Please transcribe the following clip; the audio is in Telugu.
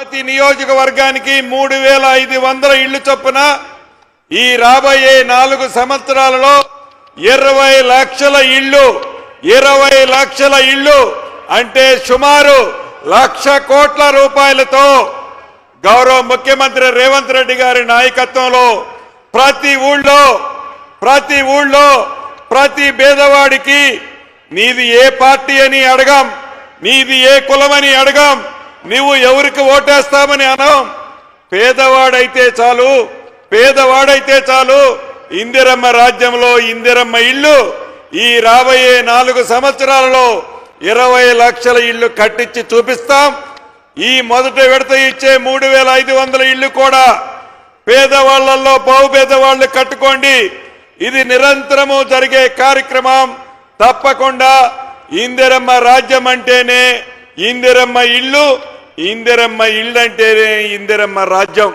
ప్రతి నియోజకవర్గానికి 3500 ఇళ్లు చొప్పున ఈ రాబోయే 4 సంవత్సరాలలో 20 లక్షల ఇళ్లు 20 లక్షల ఇళ్లు అంటే సుమారు 1,00,000 కోట్ల రూపాయలతో గౌరవ ముఖ్యమంత్రి రేవంత్ రెడ్డి గారి నాయకత్వంలో ప్రతి ఊళ్ళో ప్రతి పేదవాడికి నీది ఏ పార్టీ అని అడగం, నీది ఏ కులమని అడగం, నీవు ఎవరికి ఓటేస్తామని అనం. పేదవాడైతే చాలు ఇందిరమ్మ రాజ్యంలో ఇందిరమ్మ ఇల్లు ఈ రాబోయే 4 సంవత్సరాలలో 20 లక్షల ఇళ్లు కట్టించి చూపిస్తాం. ఈ మొదటి విడత ఇచ్చే 3500 ఇళ్లు కూడా పేదవాళ్లలో బహుపేదవాళ్లు కట్టుకోండి. ఇది నిరంతరము జరిగే కార్యక్రమం. తప్పకుండా ఇందిరమ్మ రాజ్యం అంటేనే ఇందిరమ్మ ఇల్లు, ఇందిరమ్మ ఇల్లు అంటేనే ఇందిరమ్మ రాజ్యం.